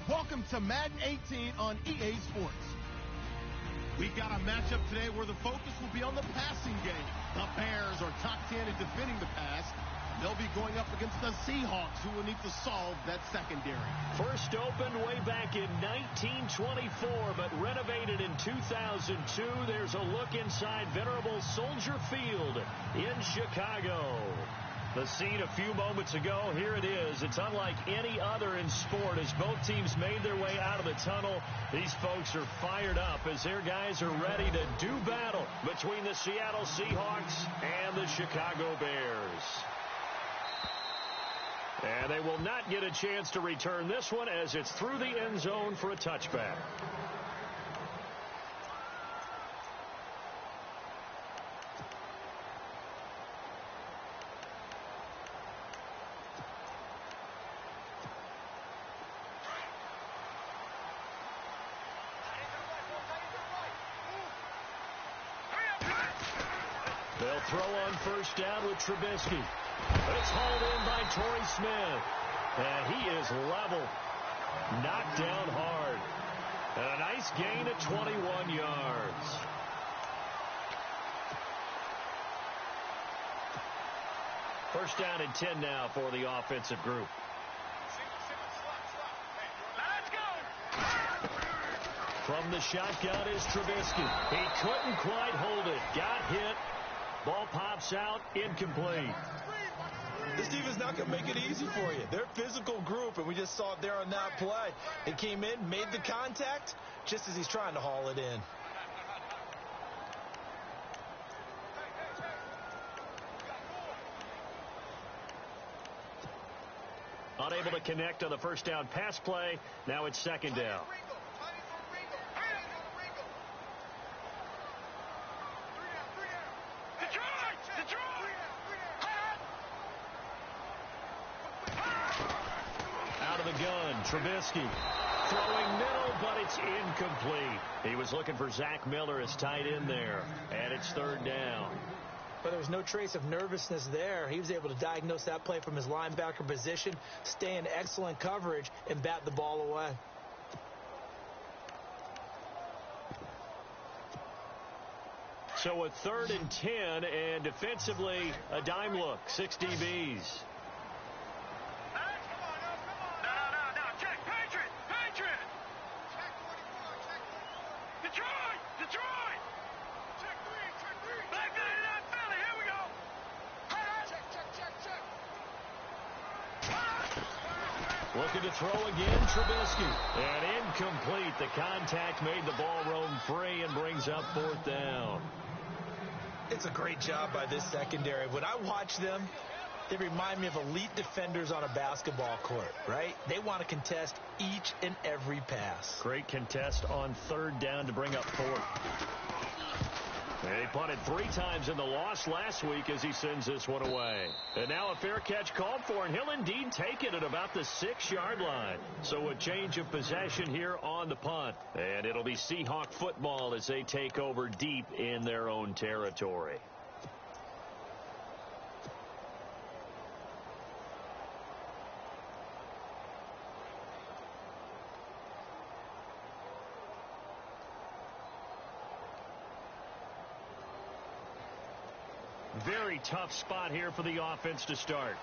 Welcome to Madden 18 on EA Sports. We've got a matchup today where the focus will be on the passing game. The Bears are top 10 in defending the pass. They'll be going up against the Seahawks, who will need to solve that secondary. First opened way back in 1924, but renovated in 2002. There's a look inside venerable Soldier Field in Chicago. The scene a few moments ago, here it is. It's unlike any other in sport as both teams made their way out of the tunnel. These folks are fired up as their guys are ready to do battle between the Seattle Seahawks and the Chicago Bears. And they will not get a chance to return this one as it's through the end zone for a touchback. They'll throw on first down with Trubisky. It's hauled in by Torrey Smith. And he is level. Knocked down hard. And a nice gain of 21 yards. First down and 10 now for the offensive group. Let's go! From the shotgun is Trubisky. He couldn't quite hold it. Got hit. Ball pops out, incomplete. This defense not going to make it easy for you. They're a physical group, and we just saw it there on that play. It came in, made the contact, just as he's trying to haul it in. Unable to connect on the first down pass play. Now it's second down. Out of the gun, Trubisky throwing middle, but it's incomplete. He was looking for Zach Miller as tight end there, and it's third down. But there was no trace of nervousness there. He was able to diagnose that play from his linebacker position, stay in excellent coverage, and bat the ball away. So a third and 10, and defensively, a dime look, 6 DBs. Looking to throw again, Trubisky. And incomplete. The contact made the ball roam free and brings up fourth down. It's a great job by this secondary. When I watch them, they remind me of elite defenders on a basketball court, right? They want to contest each and every pass. Great contest on third down to bring up fourth. He punted 3 times in the loss last week as he sends this one away. And now a fair catch called for, and he'll indeed take it at about the 6-yard line. So a change of possession here on the punt. And it'll be Seahawk football as they take over deep in their own territory. Very tough spot here for the offense to start.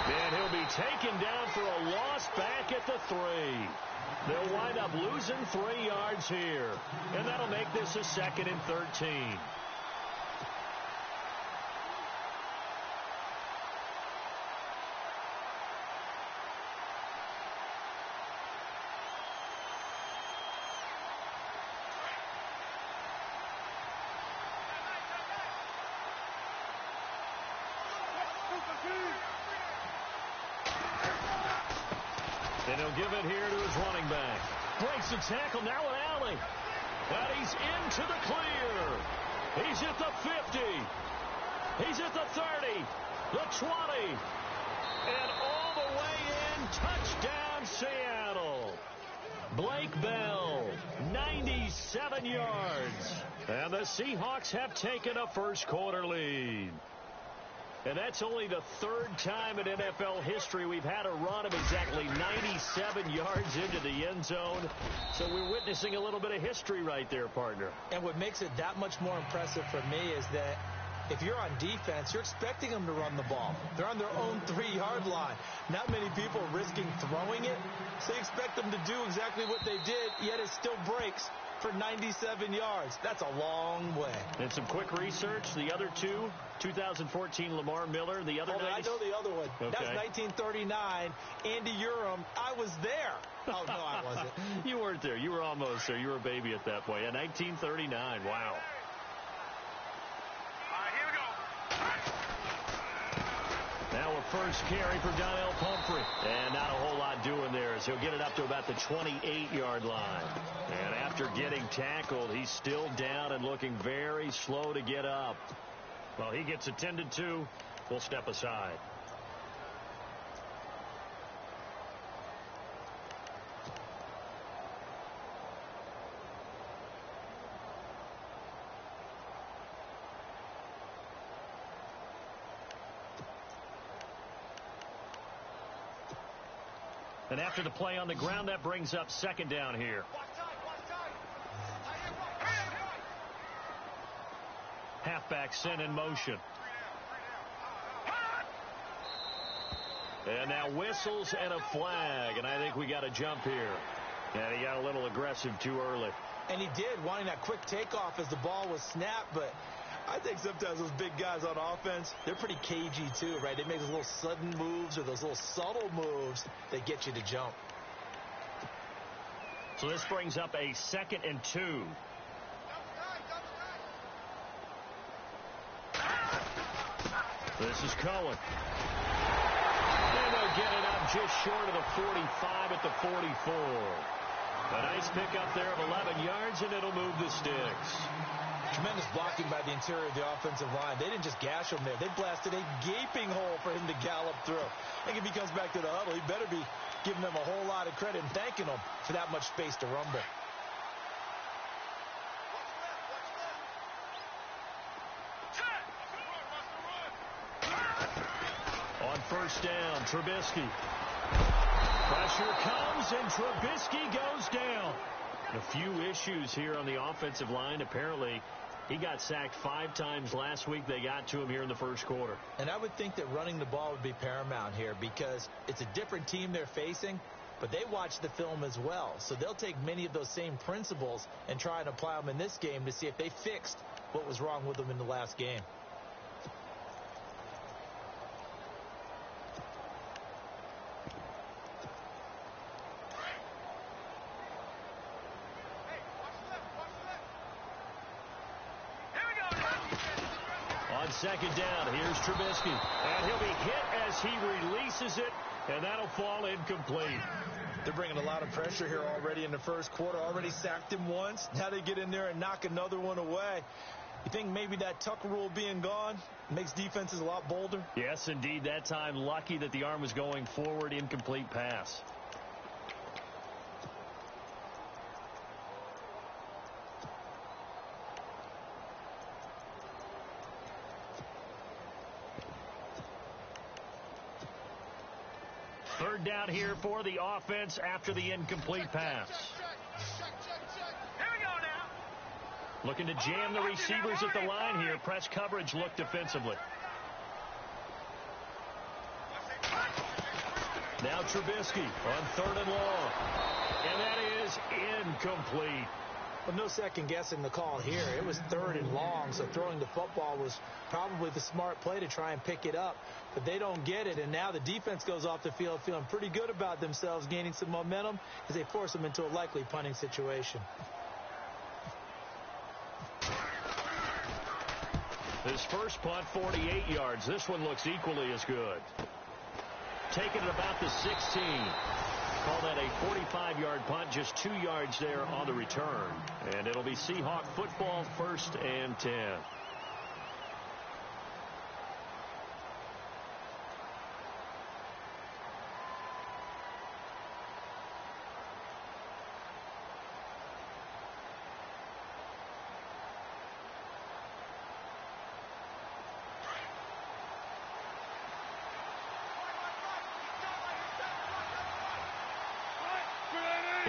And he'll be taken down for a loss back at the 3. They'll wind up losing 3 yards here. And that'll make this a 2nd and 13. And he'll give it here to his running back. Breaks the tackle, now an alley. And he's into the clear. He's at the 50. He's at the 30. The 20. And all the way in, touchdown Seattle. Blake Bell, 97 yards. And the Seahawks have taken a first-quarter lead. And that's only the third time in NFL history we've had a run of exactly 97 yards into the end zone. So we're witnessing a little bit of history right there, partner. And what makes it that much more impressive for me is that if you're on defense, you're expecting them to run the ball. They're on their own 3-yard line. Not many people risking throwing it, so you expect them to do exactly what they did, yet it still breaks for 97 yards. That's a long way. And some quick research. The other two, 2014 Lamar Miller. The other I know the other one. Okay. That's 1939. Andy Urim. I was there. Oh, no, I wasn't. You weren't there. You were almost there. You were a baby at that point. Yeah, 1939. Wow. Now a first carry for Donnell Pumphrey. And not a whole lot doing there as he'll get it up to about the 28-yard line. And after getting tackled, he's still down and looking very slow to get up. Well, he gets attended to. We'll step aside. And after the play on the ground, that brings up second down here. Halfback sent in motion. And now whistles and a flag. And I think we got a jump here. And he got a little aggressive too early. And he did, wanting that quick takeoff as the ball was snapped. But I think sometimes those big guys on offense, they're pretty cagey too, right? They make those little sudden moves or those little subtle moves that get you to jump. So this brings up a 2nd and 2. This is Cohen. And they'll get it up just short of the 45 at the 44. A nice pickup there of 11 yards, and it'll move the sticks. Tremendous blocking by the interior of the offensive line. They didn't just gash him there. They blasted a gaping hole for him to gallop through. I think if he comes back to the huddle, he better be giving them a whole lot of credit and thanking them for that much space to rumble. On first down, Trubisky. Pressure comes, and Trubisky goes down. A few issues here on the offensive line. Apparently, he got sacked 5 times last week. They got to him here in the first quarter. And I would think that running the ball would be paramount here because it's a different team they're facing, but they watch the film as well. So they'll take many of those same principles and try and apply them in this game to see if they fixed what was wrong with them in the last game. Second down, here's Trubisky. And he'll be hit as he releases it, and that'll fall incomplete. They're bringing a lot of pressure here already in the first quarter. Already sacked him once. Now they get in there and knock another one away. You think maybe that tuck rule being gone makes defenses a lot bolder? Yes, indeed. That time, lucky that the arm was going forward, incomplete pass. Third down here for the offense after the incomplete pass. Here we go now. Looking to jam the receivers at the line here. Press coverage look defensively. Now Trubisky on 3rd and long. And that is incomplete. Well, no second guessing the call here. It was 3rd and long, so throwing the football was probably the smart play to try and pick it up. But they don't get it, and now the defense goes off the field feeling pretty good about themselves, gaining some momentum as they force them into a likely punting situation. His first punt, 48 yards. This one looks equally as good. Taken at about the 16. Call that a 45-yard punt, just 2 yards there on the return. And it'll be Seahawk football, 1st and 10.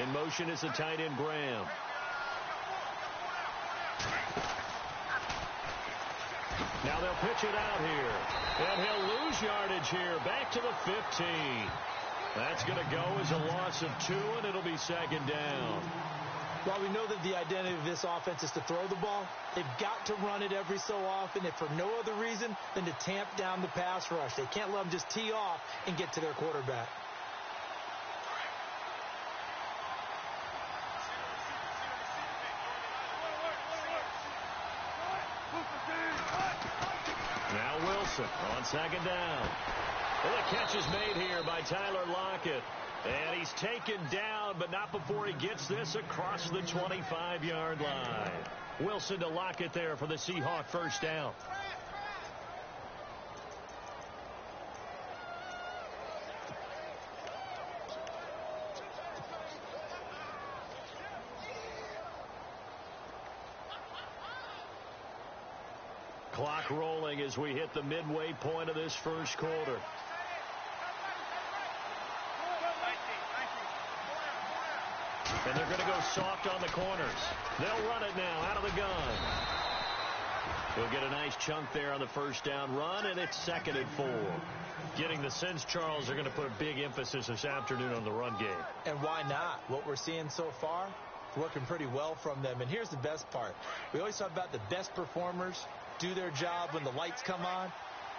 In motion is the tight end, Graham. Now they'll pitch it out here. And he'll lose yardage here. Back to the 15. That's going to go as a loss of 2, and it'll be second down. While we know that the identity of this offense is to throw the ball, they've got to run it every so often, if for no other reason than to tamp down the pass rush. They can't let them just tee off and get to their quarterback. Now Wilson on second down. Well, the catch is made here by Tyler Lockett. And he's taken down, but not before he gets this across the 25-yard line. Wilson to Lockett there for the Seahawk first down. Clock rolling as we hit the midway point of this first quarter. And they're going to go soft on the corners. They'll run it now out of the gun. He'll get a nice chunk there on the first down run, and it's 2nd and 4. Getting the sense, Charles, they're going to put a big emphasis this afternoon on the run game. And why not? What we're seeing so far, working pretty well from them. And here's the best part. We always talk about the best performers do their job when the lights come on.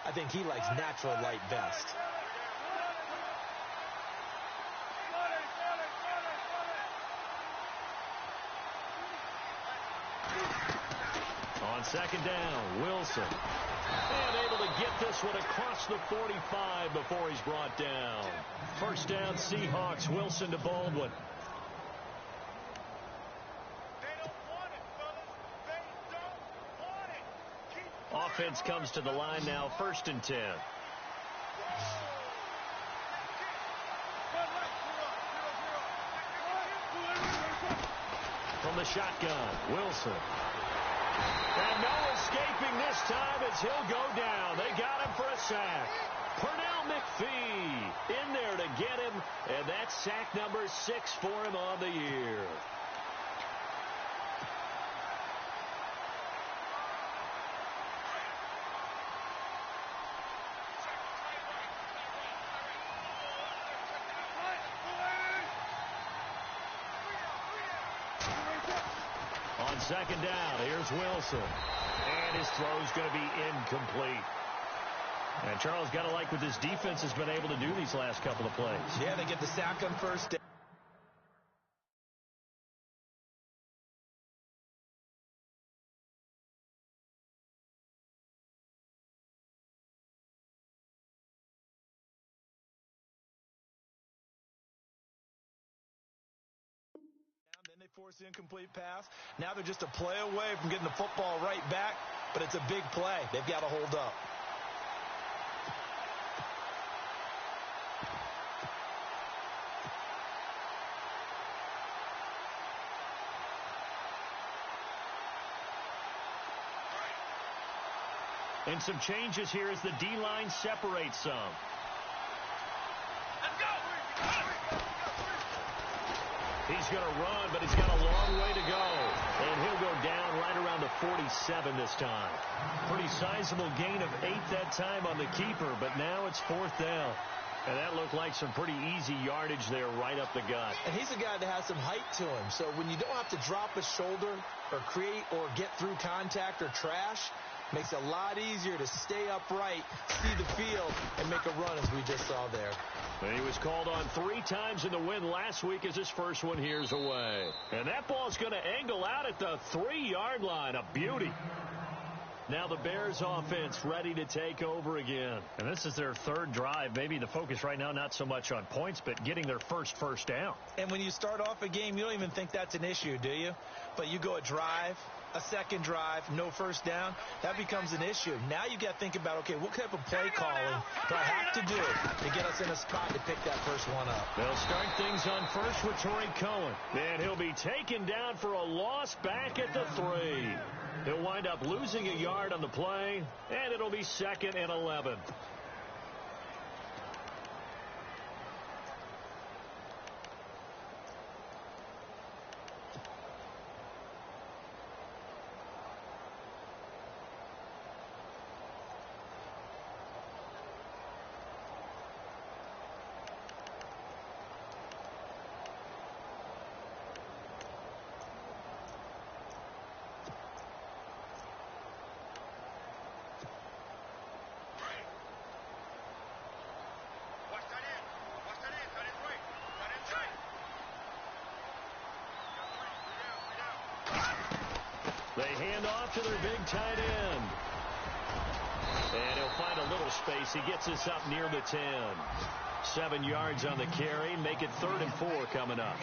I think he likes natural light best. On second down, Wilson. And able to get this one across the 45 before he's brought down. First down, Seahawks. Wilson to Baldwin. Offense comes to the line now, 1st and 10. From the shotgun, Wilson. And no escaping this time as he'll go down. They got him for a sack. Pernell McPhee in there to get him, and that's sack number 6 for him on the year. On second down, here's Wilson. And his throw's going to be incomplete. And Charles, got to like what this defense has been able to do these last couple of plays. Yeah, they get the sack on first down. Then they force the incomplete pass. Now they're just a play away from getting the football right back, but it's a big play. They've got to hold up. And some changes here as the D-line separates some. He's going to run, but he's got a long way to go. And he'll go down right around the 47 this time. Pretty sizable gain of 8 that time on the keeper, but now it's 4th down. And that looked like some pretty easy yardage there right up the gut. And he's a guy that has some height to him. So when you don't have to drop a shoulder or create or get through contact or trash, makes it a lot easier to stay upright, see the field, and make a run as we just saw there. And he was called on 3 times in the win last week as his first one here's away. And that ball's going to angle out at the 3-yard line. A beauty. Now the Bears offense ready to take over again. And this is their 3rd drive. Maybe the focus right now not so much on points, but getting their first down. And when you start off a game, you don't even think that's an issue, do you? But you go a drive, a second drive, no first down, that becomes an issue. Now you got to think about, okay, what type of play calling do I have to do to get us in a spot to pick that first one up? They'll start things on first with Torrey Cohen. And he'll be taken down for a loss back at the 3. He'll wind up losing a yard on the play, and it'll be 2nd and 11. handoff to their big tight end. And he'll find a little space. He gets us up near the 10. 7 yards on the carry. Make it 3rd and 4 coming up.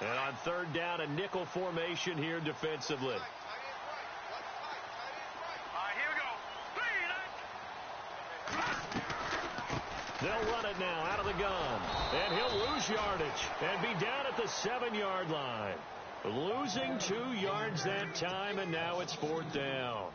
And on 3rd down, a nickel formation here defensively. All right, here we go. They'll run it now out of the gun. And he'll lose yardage and be down at the 7-yard line. Losing 2 yards that time, and now it's 4th down.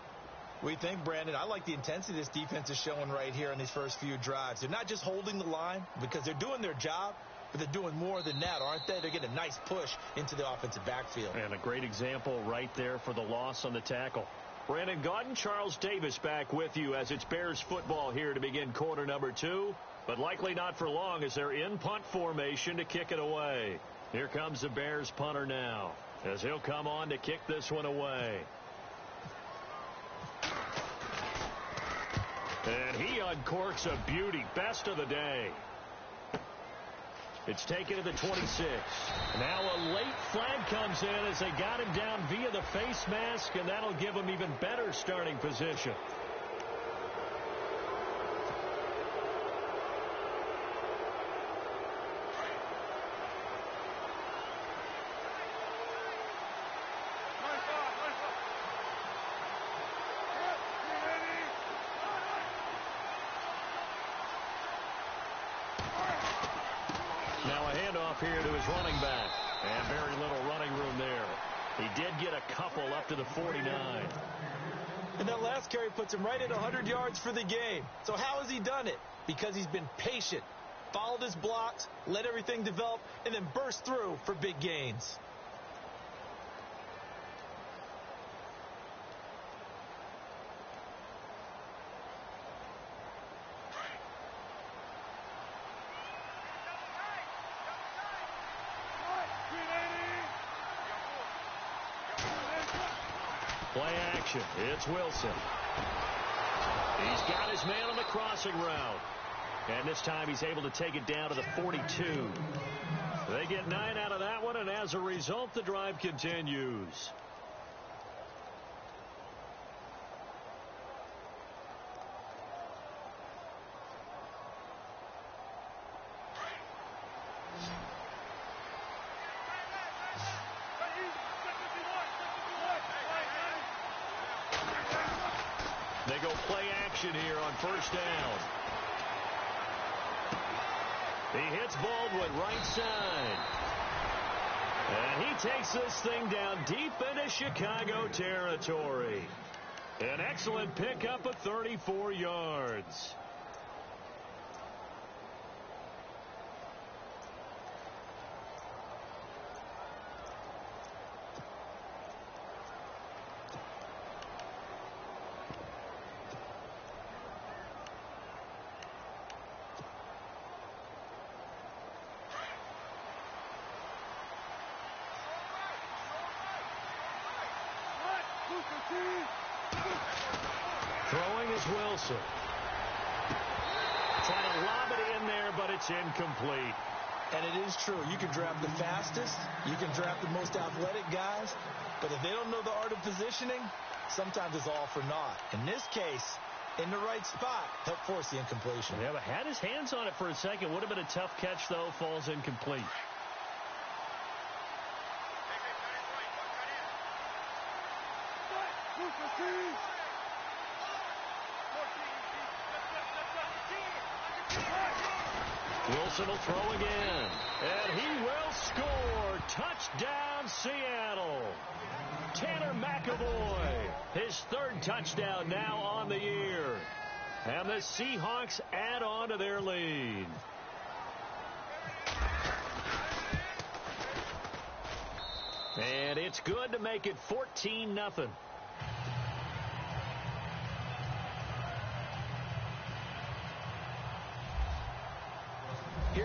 What do you think, Brandon? I like the intensity this defense is showing right here in these first few drives. They're not just holding the line because they're doing their job, but they're doing more than that, aren't they? They're getting a nice push into the offensive backfield. And a great example right there for the loss on the tackle. Brandon Gaudin, Charles Davis back with you as it's Bears football here to begin quarter number 2. But likely not for long as they're in punt formation to kick it away. Here comes the Bears punter now as he'll come on to kick this one away. And he uncorks a beauty. Best of the day. It's taken to the 26. Now a late flag comes in as they got him down via the face mask, and that'll give him even better starting position. Here to his running back, and very little running room there. He did get a couple up to the 49. And that last carry puts him right at 100 yards for the game. So how has he done it? Because he's been patient, followed his blocks, let everything develop, and then burst through for big gains. Play action. It's Wilson. He's got his man on the crossing route. And this time he's able to take it down to the 42. They get 9 out of that one, and as a result, the drive continues. They go play action here on 1st down. He hits Baldwin right side. And he takes this thing down deep into Chicago territory. An excellent pickup of 34 yards. Throwing is Wilson. Trying to lob it in there, but it's incomplete. And it is true. You can draft the fastest. You can draft the most athletic guys. But if they don't know the art of positioning, sometimes it's all for naught. In this case, in the right spot, helped force the incompletion. Yeah, but had his hands on it for a second. Would have been a tough catch, though. Falls incomplete. Wilson will throw again, and he will score. Touchdown, Seattle. Tanner McAvoy, his 3rd touchdown now on the year. And the Seahawks add on to their lead. And it's good to make it 14-0.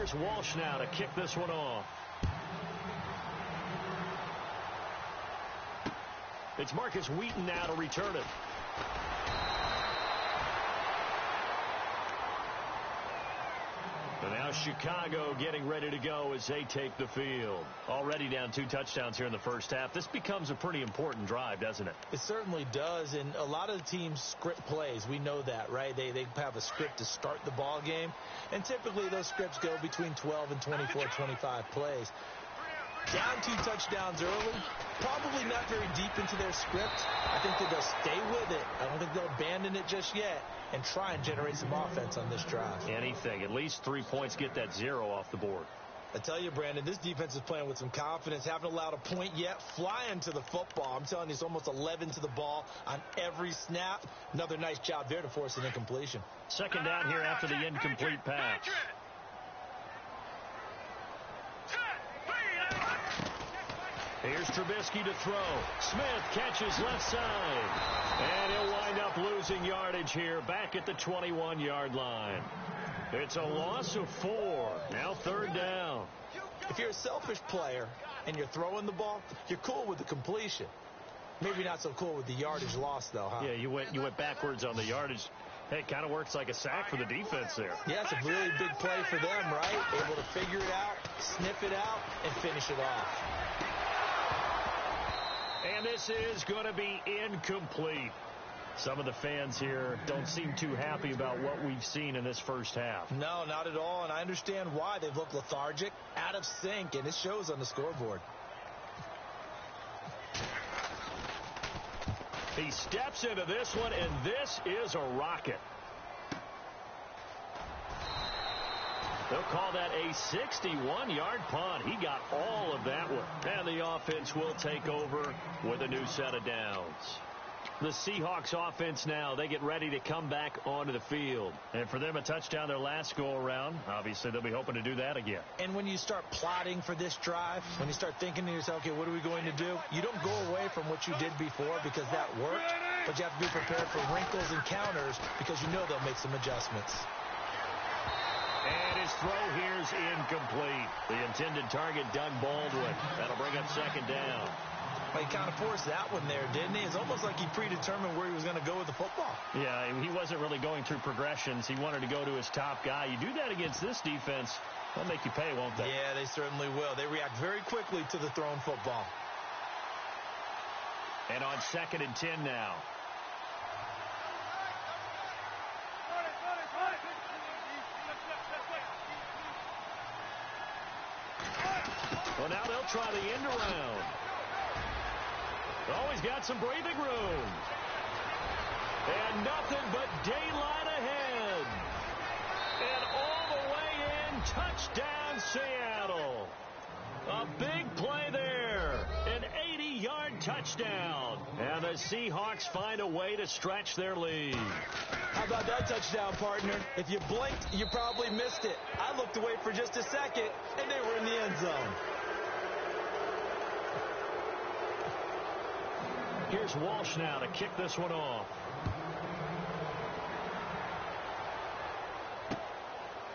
Here's Walsh now to kick this one off. It's Marcus Wheaton now to return it. And now Chicago getting ready to go as they take the field. Already down 2 touchdowns here in the first half. This becomes a pretty important drive, doesn't it? It certainly does, and a lot of the teams script plays. We know that, right? They have a script to start the ball game, and typically those scripts go between 12 and 24, 25 plays. Down 2 touchdowns early, probably not very deep into their script. I think that they'll stay with it. I don't think they'll abandon it just yet and try and generate some offense on this drive. Anything. At least 3 points, get that 0 off the board. I tell you, Brandon, this defense is playing with some confidence. Haven't allowed a point yet. Flying to the football. I'm telling you, it's almost 11 to the ball on every snap. Another nice job there to force an incompletion. Second down here after the incomplete pass. Here's Trubisky to throw. Smith catches left side. And he'll wind up losing yardage here back at the 21-yard line. It's a loss of 4. Now third down. If you're a selfish player and you're throwing the ball, you're cool with the completion. Maybe not so cool with the yardage loss, though, huh? Yeah, you went backwards on the yardage. Hey, it kind of works like a sack for the defense there. Yeah, it's a really big play for them, right? Able to figure it out, sniff it out, and finish it off. And this is going to be incomplete. Some of the fans here don't seem too happy about what we've seen in this first half. No, not at all, and I understand why. They've looked lethargic, out of sync, and it shows on the scoreboard. He steps into this one, and this is a rocket. They'll call that a 61-yard punt. He got all of that one. And the offense will take over with a new set of downs. The Seahawks offense now, they get ready to come back onto the field. And for them, a touchdown their last go-around. Obviously, they'll be hoping to do that again. And when you start plotting for this drive, when you start thinking to yourself, okay, what are we going to do? You don't go away from what you did before because that worked, but you have to be prepared for wrinkles and counters because you know they'll make some adjustments. And his throw here's incomplete. The intended target, Doug Baldwin. That'll bring up second down. Well, he kind of forced that one there, didn't he? It's almost like he predetermined where he was going to go with the football. Yeah, he wasn't really going through progressions. He wanted to go to his top guy. You do that against this defense, they'll make you pay, won't they? Yeah, they certainly will. They react very quickly to the thrown football. And on 2nd and 10 now. Well, now they'll try the end around. Oh, he's got some breathing room. And nothing but daylight ahead. And all the way in, touchdown Seattle. A big play there. An 80-yard touchdown. And the Seahawks find a way to stretch their lead. How about that touchdown, partner? If you blinked, you probably missed it. I looked away for just a second, and they were in the end zone. Here's Walsh now to kick this one off.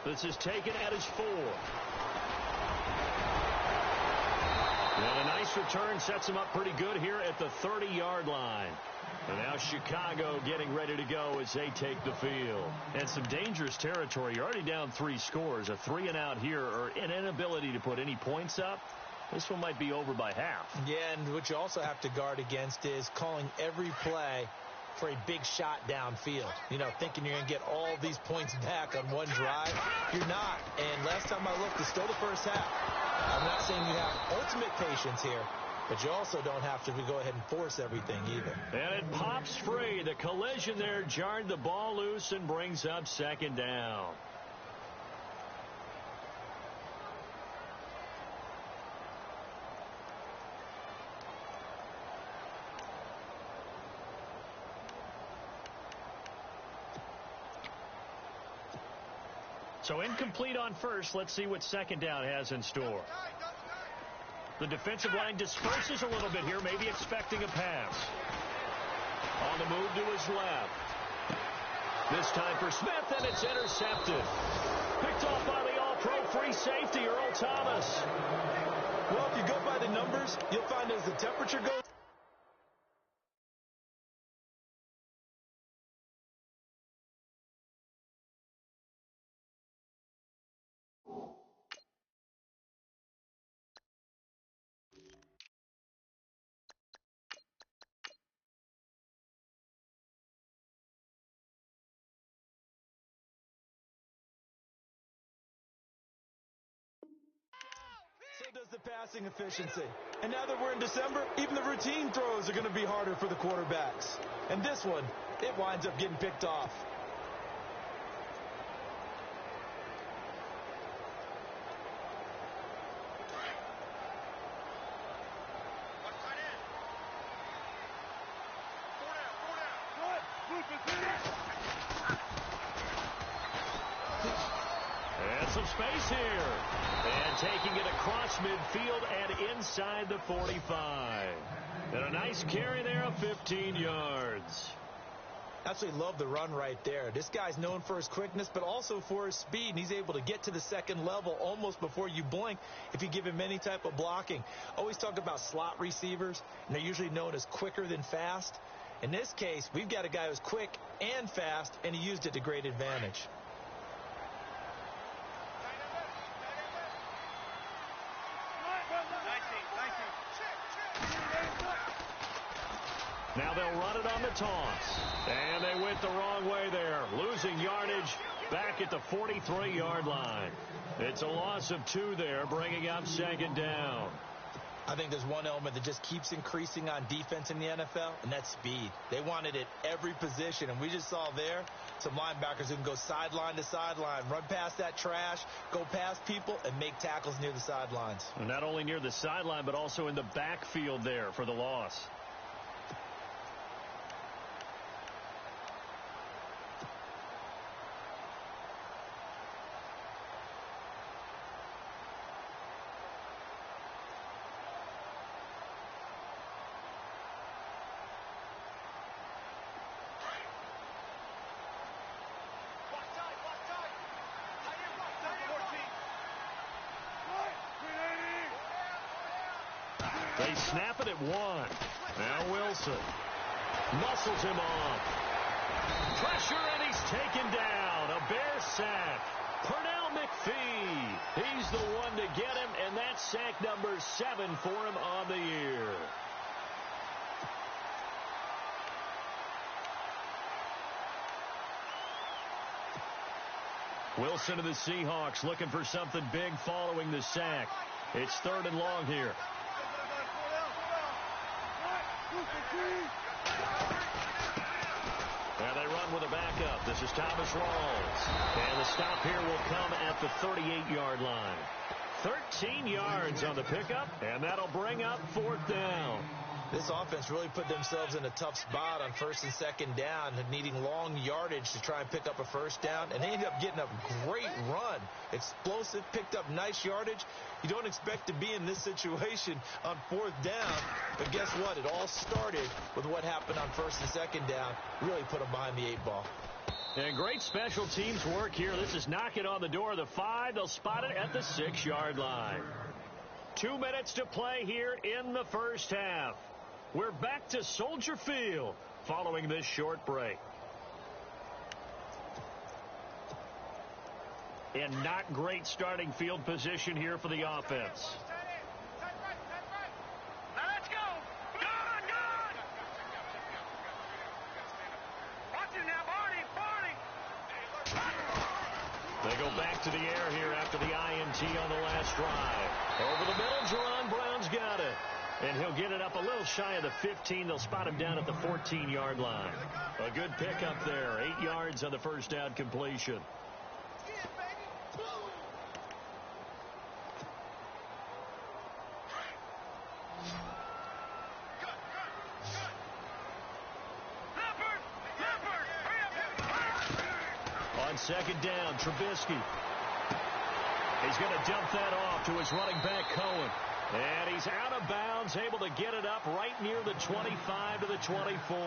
This is taken at his 4. And a nice return sets him up pretty good here at the 30-yard line. And now Chicago getting ready to go as they take the field. And some dangerous territory. You're already down 3 scores. A 3-and-out here or an inability to put any points up. This one might be over by half. Yeah, and what you also have to guard against is calling every play for a big shot downfield. You know, thinking you're going to get all these points back on one drive. You're not. And last time I looked, it's still the first half. I'm not saying you have ultimate patience here, but you also don't have to go ahead and force everything either. And it pops free. The collision there jarred the ball loose and brings up second down. So incomplete on first. Let's see what second down has in store. The defensive line disperses a little bit here, maybe expecting a pass. On the move to his left. This time for Smith, and it's intercepted. Picked off by the Pro free safety, Earl Thomas. Well, if you go by the numbers, you'll find as the temperature goes. So does the passing efficiency. And now that we're in December, even the routine throws are going to be harder for the quarterbacks. And this one, it winds up getting picked off. And some space here. And taking it across midfield and inside the 45. And a nice carry there of 15 yards. Absolutely love the run right there. This guy's known for his quickness, but also for his speed. And he's able to get to the second level almost before you blink if you give him any type of blocking. Always talk about slot receivers, and they're usually known as quicker than fast. In this case, we've got a guy who's quick and fast, and he used it to great advantage. Now they'll run it on the toss. And they went the wrong way there, losing yardage back at the 43-yard line. It's a loss of 2 there, bringing up second down. I think there's one element that just keeps increasing on defense in the NFL, and that's speed. They want it at every position, and we just saw there some linebackers who can go sideline to sideline, run past that trash, go past people, and make tackles near the sidelines. And not only near the sideline, but also in the backfield there for the loss. They snap it at 1. Now Wilson muscles him off. Pressure, and he's taken down. A Bear sack. Pernell McPhee. He's the one to get him, and that's sack number 7 for him on the year. Wilson of the Seahawks looking for something big following the sack. It's 3rd and long here. And they run with a backup. This is Thomas Rawls. And the stop here will come at the 38-yard line. 13 yards on the pickup, and that'll bring up 4th down. This offense really put themselves in a tough spot on 1st and 2nd down, needing long yardage to try and pick up a 1st down, and they ended up getting a great run. Explosive, picked up nice yardage. You don't expect to be in this situation on 4th down, but guess what? It all started with what happened on 1st and 2nd down. Really put them behind the 8 ball. And great special teams work here. This is knocking on the door of the 5. They'll spot it at the 6-yard line. 2 minutes to play here in the first half. We're back to Soldier Field following this short break. And not great starting field position here for the offense. Now let's go. Good. Watch it now, Barney. They go back to the air here after the INT on the last drive. Over the middle, Jerron Brown's got it. And he'll get it up a little shy of the 15. They'll spot him down at the 14-yard line. A good pickup there. 8 yards on the first down completion. On 2nd down, Trubisky. He's going to dump that off to his running back, Cohen. And he's out of bounds, able to get it up right near the 25 to the 24.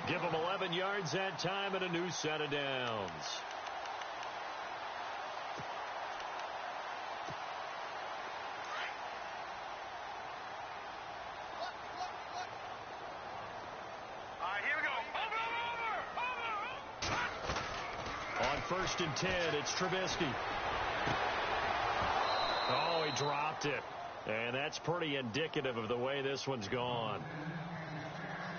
Give him 11 yards that time and a new set of downs. first and 10. It's Trubisky. Oh, he dropped it. And that's pretty indicative of the way this one's gone.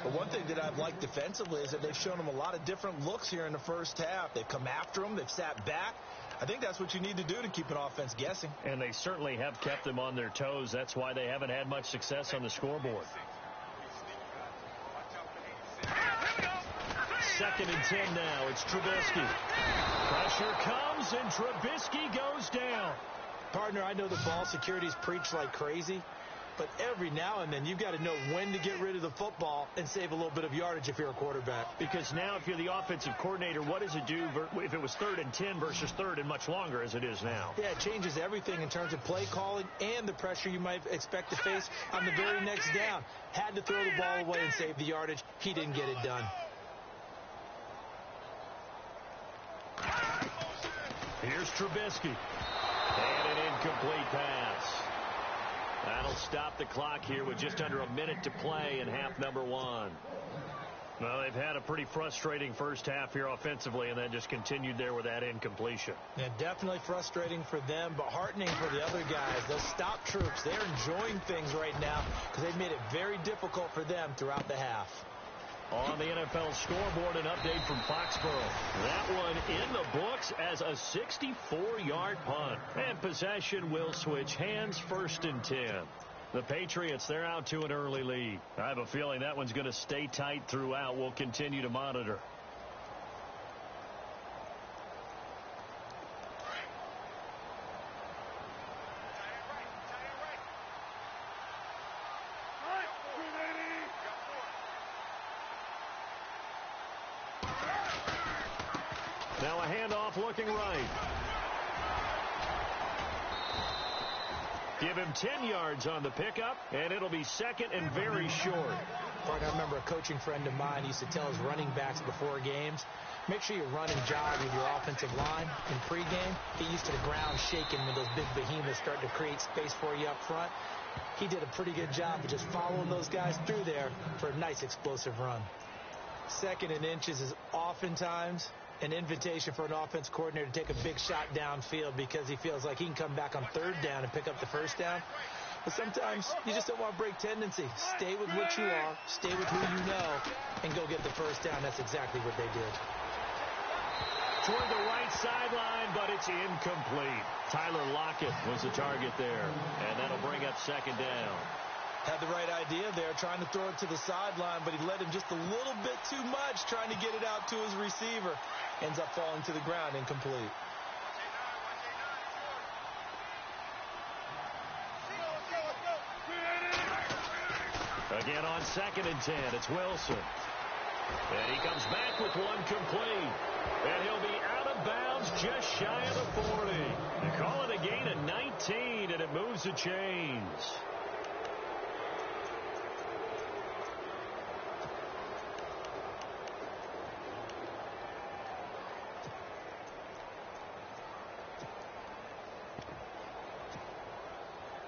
But one thing that I've liked defensively is that they've shown him a lot of different looks here in the first half. They've come after him. They've sat back. I think that's what you need to do to keep an offense guessing. And they certainly have kept them on their toes. That's why they haven't had much success on the scoreboard. Second and 10 now. It's Trubisky. Pressure comes, and Trubisky goes down. Partner, I know the ball security's preached like crazy, but every now and then you've got to know when to get rid of the football and save a little bit of yardage if you're a quarterback. Because now if you're the offensive coordinator, what does it do if it was 3rd and 10 versus 3rd and much longer as it is now? Yeah, it changes everything in terms of play calling and the pressure you might expect to face on the very next down. Had to throw the ball away and save the yardage. He didn't get it done. Here's Trubisky. And an incomplete pass. That'll stop the clock here with just under a minute to play in half number 1. Well, they've had a pretty frustrating first half here offensively, and then just continued there with that incompletion. Yeah, definitely frustrating for them, but heartening for the other guys. Those stop troops, they're enjoying things right now because they've made it very difficult for them throughout the half. On the NFL scoreboard, an update from Foxborough. That one in the books as a 64-yard punt. And possession will switch hands, 1st and 10. The Patriots, they're out to an early lead. I have a feeling that one's going to stay tight throughout. We'll continue to monitor. Now a handoff looking right. Give him 10 yards on the pickup, and it'll be 2nd and very short. Partner, I remember a coaching friend of mine used to tell his running backs before games, make sure you run and jog with your offensive line in pregame. Get used to the ground shaking when those big behemoths start to create space for you up front. He did a pretty good job of just following those guys through there for a nice explosive run. 2nd and inches is oftentimes an invitation for an offense coordinator to take a big shot downfield because he feels like he can come back on 3rd down and pick up the 1st down. But sometimes you just don't want to break tendency. Stay with what you are, stay with who you know, and go get the 1st down. That's exactly what they did. Toward the right sideline, but it's incomplete. Tyler Lockett was the target there, and that'll bring up 2nd down. Had the right idea there, trying to throw it to the sideline, but he led him just a little bit too much, trying to get it out to his receiver. Ends up falling to the ground, incomplete. Again on 2nd and 10, it's Wilson. And he comes back with one complete. And he'll be out of bounds just shy of the 40. They call it a gain of 19, and it moves the chains.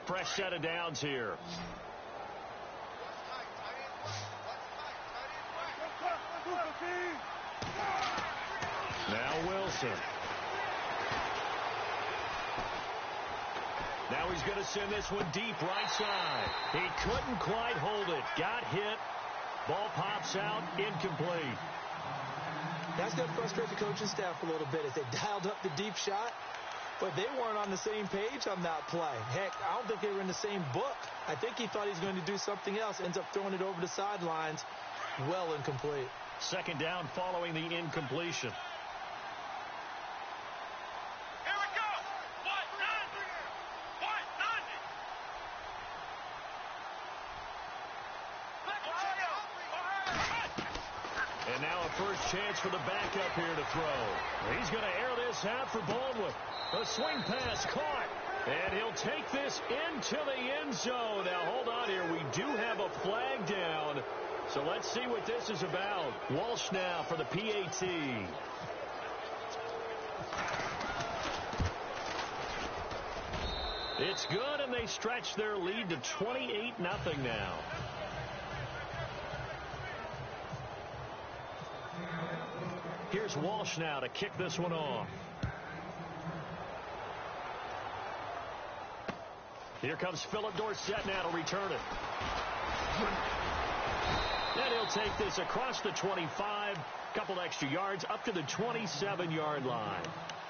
Fresh set of downs here. Now Wilson. Now he's going to send this one deep right side. He couldn't quite hold it. Got hit. Ball pops out. Incomplete. That's going to frustrate the coaching staff a little bit as they dialed up the deep shot. But they weren't on the same page on that play. Heck, I don't think they were in the same book. I think he thought he was going to do something else. Ends up throwing it over the sidelines. Well incomplete. 2nd down following the incompletion. Here we go. What? None. What? None. And now a first chance for the backup here to throw. He's going to air this out for Baldwin. A swing pass caught. And he'll take this into the end zone. Now, hold on here. We do have a flag down. So let's see what this is about. Walsh now for the PAT. It's good, and they stretch their lead to 28-0 now. Here's Walsh now to kick this one off. Here comes Philip Dorsett now to return it. And he'll take this across the 25, couple extra yards up to the 27-yard line.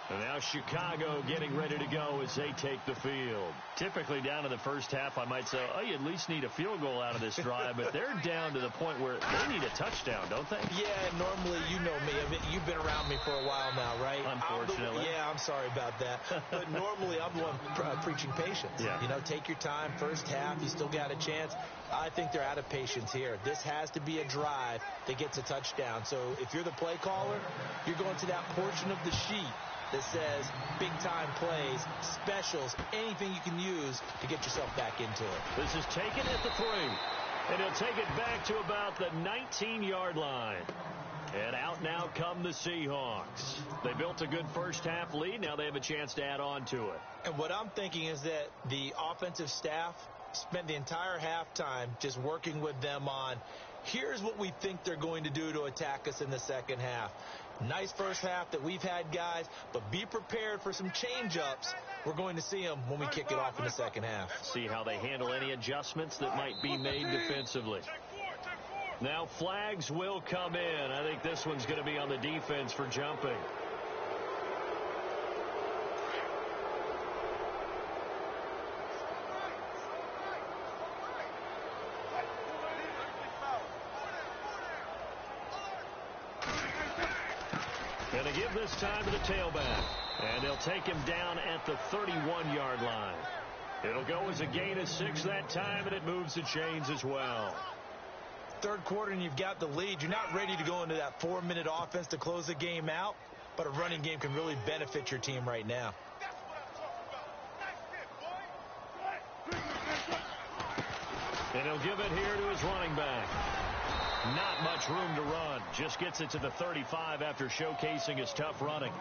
And now Chicago getting ready to go as they take the field. Typically down in the first half, I might say, oh, you at least need a field goal out of this drive, but they're down to the point where they need a touchdown, don't they? Yeah, normally, you know me. I mean, you've been around me for a while now, right? Unfortunately. I'm sorry about that. But normally, I'm the one preaching patience. Yeah. You know, take your time. First half, you still got a chance. I think they're out of patience here. This has to be a drive that gets a touchdown. So if you're the play caller, you're going to that portion of the sheet that says big-time plays, specials, anything you can use to get yourself back into it. This is taken at the 3. And he'll take it back to about the 19-yard line. And out now come the Seahawks. They built a good first-half lead. Now they have a chance to add on to it. And what I'm thinking is that the offensive staff spent the entire halftime just working with them on, here's what we think they're going to do to attack us in the second half. Nice first half that we've had, guys, but be prepared for some change-ups. We're going to see them when we kick it off in the second half. See how they handle any adjustments that might be made defensively. Now flags will come in. I think this one's going to be on the defense for jumping. Going to give this time to the tailback. And they'll take him down at the 31-yard line. It'll go as a gain of 6 that time, and it moves the chains as well. Third quarter, and you've got the lead. You're not ready to go into that 4-minute offense to close the game out, but a running game can really benefit your team right now. And he'll give it here to his running back. Not much room to run. Just gets it to the 35 after showcasing his tough running.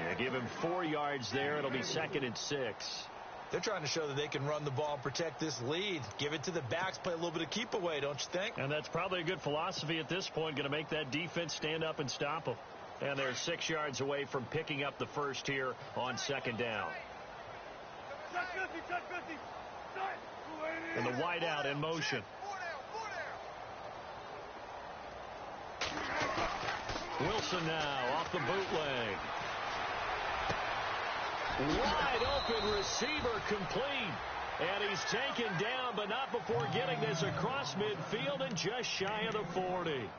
And give him 4 yards there. It'll be 2nd and 6. They're trying to show that they can run the ball and protect this lead. Give it to the backs, play a little bit of keep away, don't you think? And that's probably a good philosophy at this point. Going to make that defense stand up and stop them. And they're 6 yards away from picking up the first here on 2nd down. And the wideout in motion. Wilson now off the bootleg. Wide open receiver complete. And he's taken down, but not before getting this across midfield and just shy of the 40.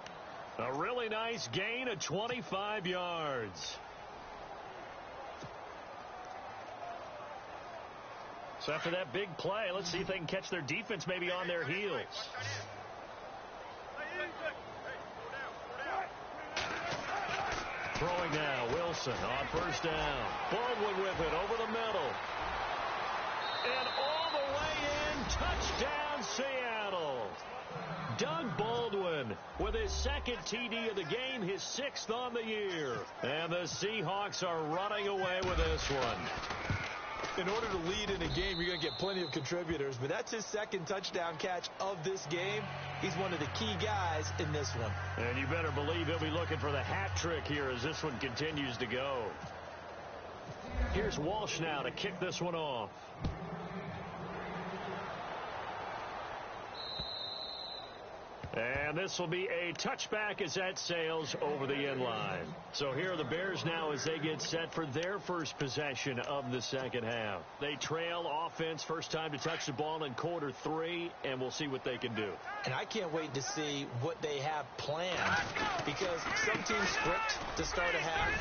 A really nice gain of 25 yards. So after that big play, let's see if they can catch their defense maybe on their heels. Throwing now, Wilson on first down. Baldwin with it over the middle. And all the way in, touchdown Seattle. Doug Baldwin with his 2nd TD of the game, his 6th on the year. And the Seahawks are running away with this one. In order to lead in a game, you're going to get plenty of contributors, but that's his 2nd touchdown catch of this game. He's one of the key guys in this one. And you better believe he'll be looking for the hat trick here as this one continues to go. Here's Walsh now to kick this one off. And this will be a touchback as that sails over the end line. So here are the Bears now as they get set for their first possession of the second half. They trail offense, first time to touch the ball in quarter 3, and we'll see what they can do. And I can't wait to see what they have planned, because some teams script to start a half.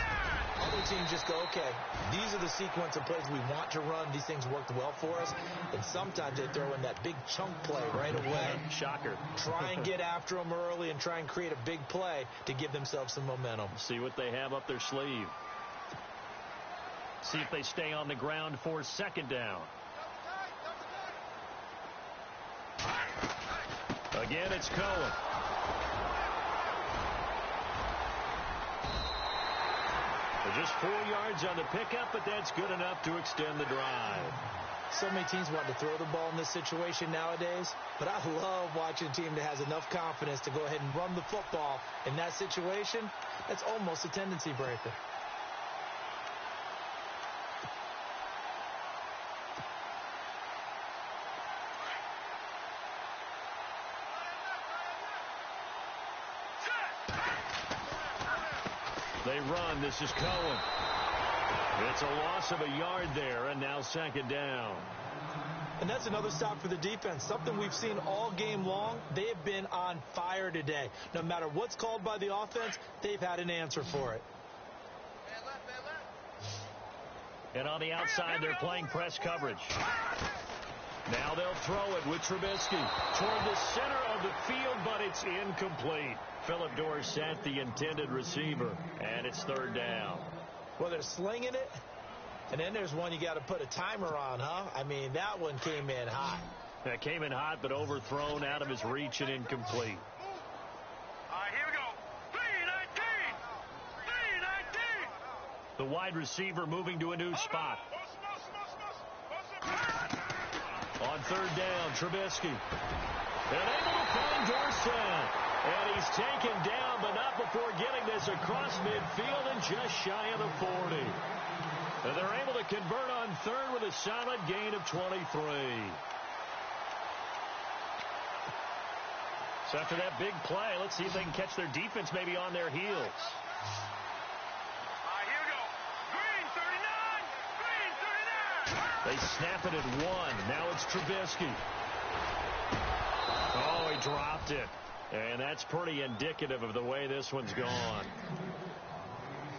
Other teams just go, okay, these are the sequence of plays we want to run. These things worked well for us. And sometimes they throw in that big chunk play right away. Shocker. Try and get after them early and try and create a big play to give themselves some momentum. See what they have up their sleeve. See if they stay on the ground for 2nd down. Again, it's Cohen. Just 4 yards on the pickup, but that's good enough to extend the drive. So many teams want to throw the ball in this situation nowadays, but I love watching a team that has enough confidence to go ahead and run the football in that situation. That's almost a tendency breaker. They run. This is Cohen. It's a loss of a yard there, and now second down. And that's another stop for the defense. Something we've seen all game long. They have been on fire today. No matter what's called by the offense, they've had an answer for it. And on the outside, they're playing press coverage. Now they'll throw it with Trubisky toward the center of the field, but it's incomplete. Philip Dorsett, the intended receiver, and it's third down. Well, they're slinging it, and then there's one you got to put a timer on, huh? I mean, that one came in hot. That came in hot, but overthrown, out of his reach, and incomplete. All right, here we go. 3-19. 3-19. The wide receiver moving to a new spot. On third down, Trubisky. And able to find Dorsett. And he's taken down, but not before getting this across midfield and just shy of the 40. And they're able to convert on third with a solid gain of 23. So after that big play, let's see if they can catch their defense maybe on their heels. All right, here we go. Green 39. Green 39. They snap it at one. Now it's Trubisky. Oh, he dropped it. And that's pretty indicative of the way this one's gone.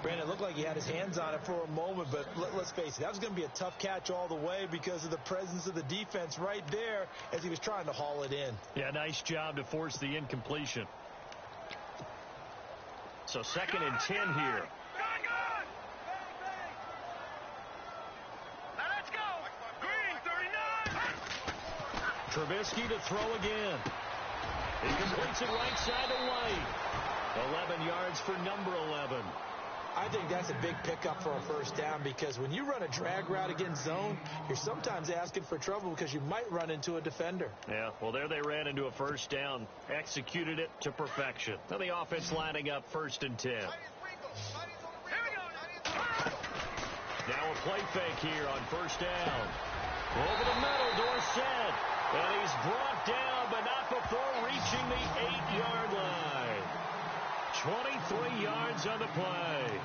Brandon, it looked like he had his hands on it for a moment, but let's face it, that was going to be a tough catch all the way because of the presence of the defense right there as he was trying to haul it in. Yeah, nice job to force the incompletion. So 2nd and 10 here. Good. Now let's go. Green 39. Trubisky to throw again. He completes it right side to White. 11 yards for number 11. I think that's a big pickup for a first down because when you run a drag route against zone, you're sometimes asking for trouble because you might run into a defender. Yeah, well, there they ran into a first down, executed it to perfection. Now the offense lining up 1st and 10. Here we go. Now a play fake here on first down. Over the middle, Dorsett. And he's brought down, but not before reaching the 8-yard line. 23 yards on the play.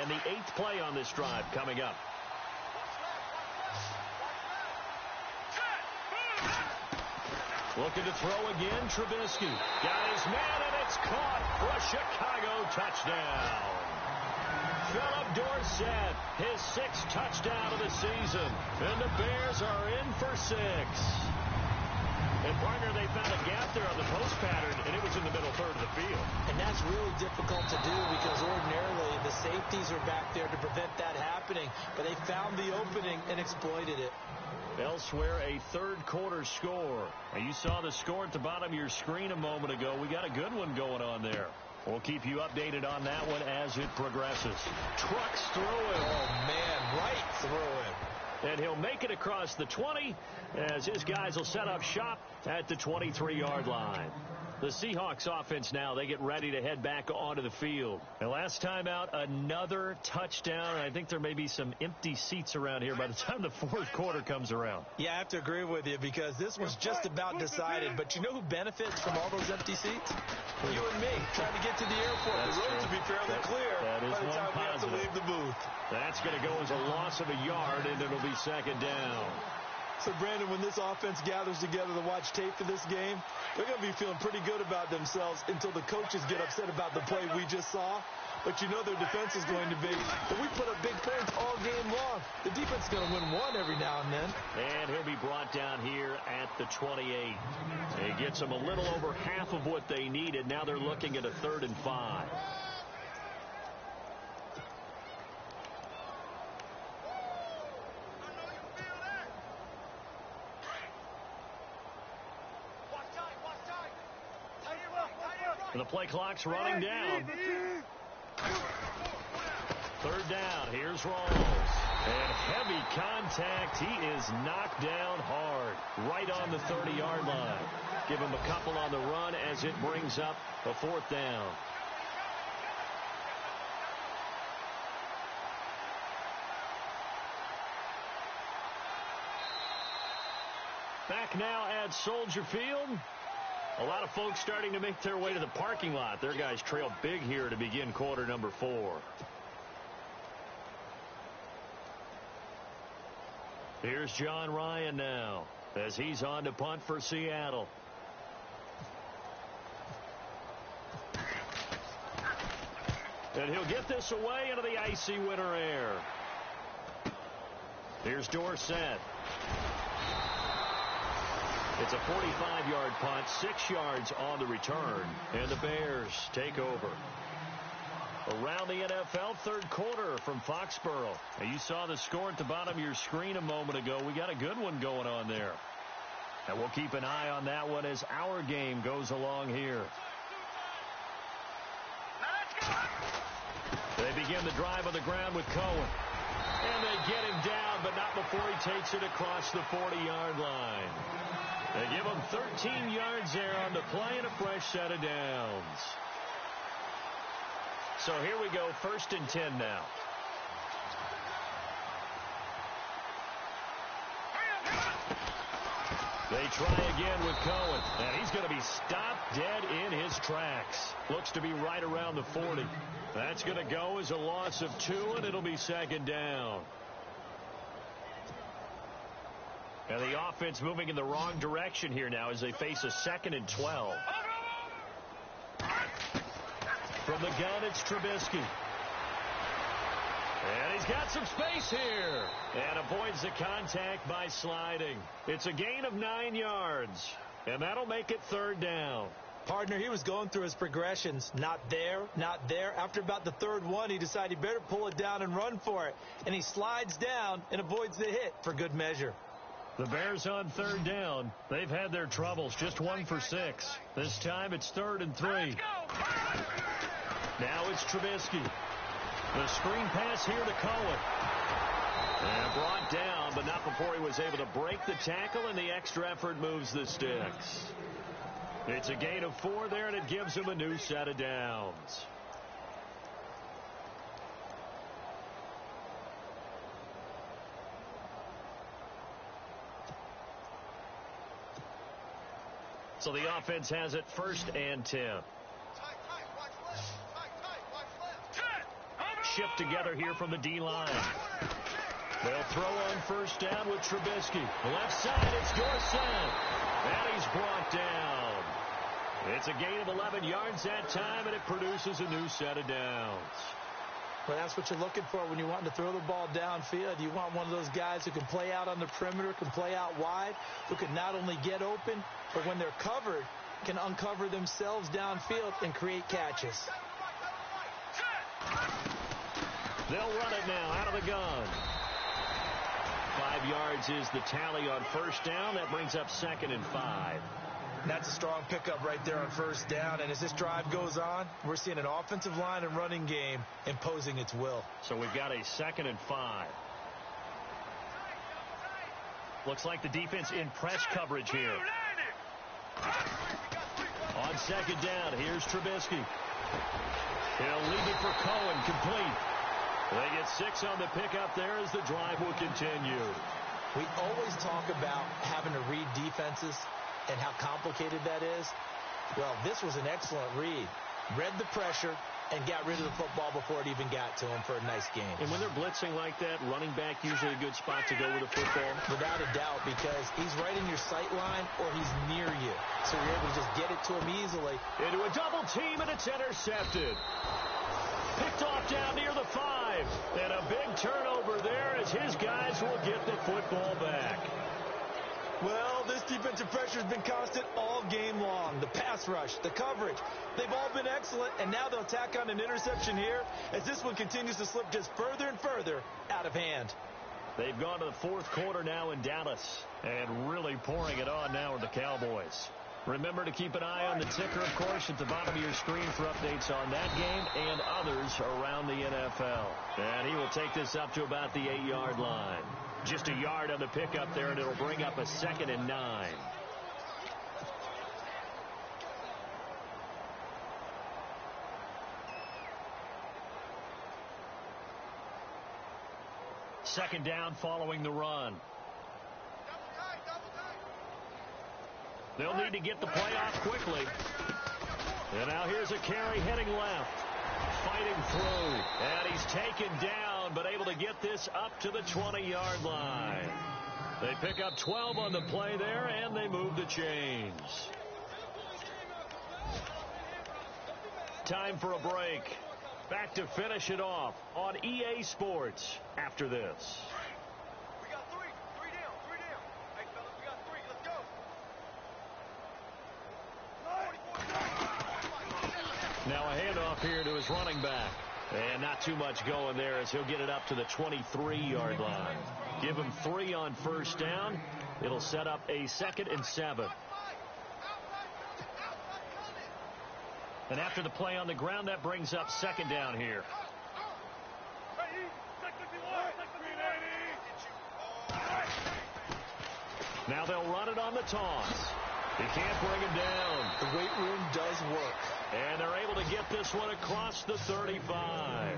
And the 8th play on this drive coming up. Looking to throw again, Trubisky. Got his man, and it's caught for a Chicago touchdown. Philip Dorsett, his 6th touchdown of the season. And the Bears are in for 6. And, partner, they found a gap there on the post pattern, and it was in the middle third of the field. And that's really difficult to do because ordinarily the safeties are back there to prevent that happening. But they found the opening and exploited it. Elsewhere, a third-quarter score. Now, you saw the score at the bottom of your screen a moment ago. We got a good one going on there. We'll keep you updated on that one as it progresses. Trucks through him. Oh, man, right through him. And he'll make it across the 20 as his guys will set up shop at the 23-yard line. The Seahawks offense now, they get ready to head back onto the field. And last time out, another touchdown. I think there may be some empty seats around here by the time the 4th quarter comes around. Yeah, I have to agree with you because this was just about decided. But you know who benefits from all those empty seats? You and me, trying to get to the airport. That's the roads true. will be fairly clear that is by the time we have to leave the booth. That's going to go as a loss of a yard, and it'll be 2nd down. So, Brandon, when this offense gathers together to watch tape for this game, they're going to be feeling pretty good about themselves until the coaches get upset about the play we just saw. But you know their defense is going to be. But we put up big points all game long. The defense is going to win one every now and then. And he'll be brought down here at the 28. He gets them a little over half of what they needed. Now they're looking at a 3rd and 5. The play clock's running down. Third down. Here's Rawls. And heavy contact. He is knocked down hard. Right on the 30-yard line. Give him a couple on the run as it brings up a fourth down. Back now at Soldier Field. A lot of folks starting to make their way to the parking lot. Their guys trail big here to begin quarter number 4. Here's John Ryan now as he's on to punt for Seattle. And he'll get this away into the icy winter air. Here's Dorsett. It's a 45-yard punt, 6 yards on the return, and the Bears take over. Around the NFL, third quarter from Foxborough. Now, you saw the score at the bottom of your screen a moment ago. We got a good one going on there. And we'll keep an eye on that one as our game goes along here. They begin the drive on the ground with Cohen. And they get him down, but not before he takes it across the 40-yard line. They give him 13 yards there on the play and a fresh set of downs. So here we go, 1st and 10 now. They try again with Cohen, and he's going to be stopped dead in his tracks. Looks to be right around the 40. That's going to go as a loss of 2, and it'll be 2nd down. And the offense moving in the wrong direction here now as they face a 2nd and 12. From the gun, it's Trubisky. And he's got some space here. And avoids the contact by sliding. It's a gain of 9 yards. And that'll make it 3rd down. Partner, he was going through his progressions. Not there, not there. After about the 3rd one, he decided he better pull it down and run for it. And he slides down and avoids the hit for good measure. The Bears on 3rd down. They've had their troubles. Just 1 for 6. This time it's 3rd and 3. Now it's Trubisky. The screen pass here to Cohen. And brought down, but not before he was able to break the tackle, and the extra effort moves the sticks. It's a gain of 4 there, and it gives him a new set of downs. So the offense has it 1st and 10. Shift together here from the D-line. They'll throw on 1st down with Trubisky. Left side, it's Dorsett. And he's brought down. It's a gain of 11 yards that time, and it produces a new set of downs. Well, that's what you're looking for when you want to throw the ball downfield. You want one of those guys who can play out on the perimeter, can play out wide, who can not only get open, but when they're covered, can uncover themselves downfield and create catches. They'll run it now out of the gun. 5 yards is the tally on 1st down. That brings up 2nd and 5. That's a strong pickup right there on 1st down. And as this drive goes on, we're seeing an offensive line and running game imposing its will. So we've got a 2nd and 5. Looks like the defense in press coverage here. On 2nd down, here's Trubisky. He'll leave it for Cohen, complete. They get 6 on the pickup there as the drive will continue. We always talk about having to read defenses and how complicated that is. Well, this was an excellent read. Read the pressure and got rid of the football before it even got to him for a nice game. And when they're blitzing like that, running back usually a good spot to go with the football? Without a doubt, because he's right in your sight line or he's near you. So you're able to just get it to him easily. Into a double team, and it's intercepted. Picked off down near the 5. And a big turnover there as his guys will get the football back. Well, this defensive pressure has been constant all game long. The pass rush, the coverage, they've all been excellent, and now they'll tack on an interception here as this one continues to slip just further and further out of hand. They've gone to the 4th quarter now in Dallas and really pouring it on now with the Cowboys. Remember to keep an eye on the ticker, of course, at the bottom of your screen for updates on that game and others around the NFL. And he will take this up to about the 8-yard line. Just a yard on the pickup there, and it'll bring up a 2nd and 9. Second down following the run. They'll need to get the play off quickly. And now here's a carry heading left. Fighting through. And he's taken down, but able to get this up to the 20-yard line. They pick up 12 on the play there, and they move the chains. Time for a break. Back to finish it off on EA Sports after this. We got three. Three down. Hey, fellas, we got 3. Let's go. Now a handoff here to his running back. And not too much going there as he'll get it up to the 23-yard line. Give him 3 on first down. It'll set up a 2nd and 7. And after the play on the ground, that brings up 2nd down here. Now they'll run it on the toss. He can't bring him down. The weight room does work. And they're able to get this one across the 35.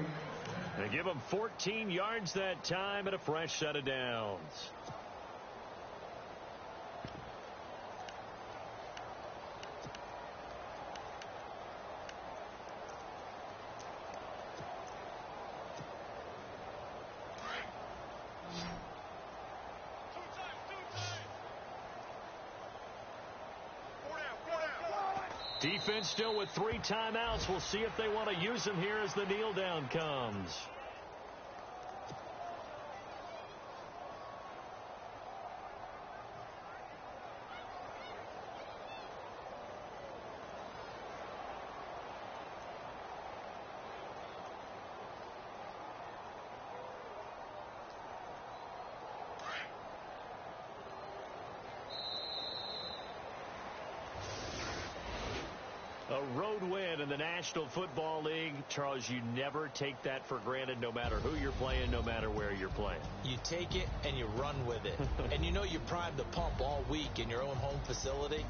They give him 14 yards that time and a fresh set of downs. Defense still with 3 timeouts. We'll see if they want to use them here as the kneel down comes. A road win in the National Football League. Charles, you never take that for granted no matter who you're playing, no matter where you're playing. You take it and you run with it. And you know you're primed to pump all week in your own home facility.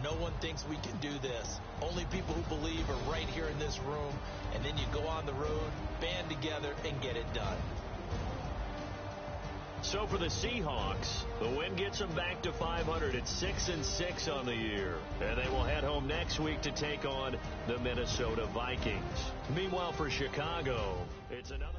No one thinks we can do this. Only people who believe are right here in this room. And then you go on the road, band together, and get it done. So for the Seahawks, the win gets them back to 500 at 6-6 on the year. And they will head home next week to take on the Minnesota Vikings. Meanwhile, for Chicago, it's another...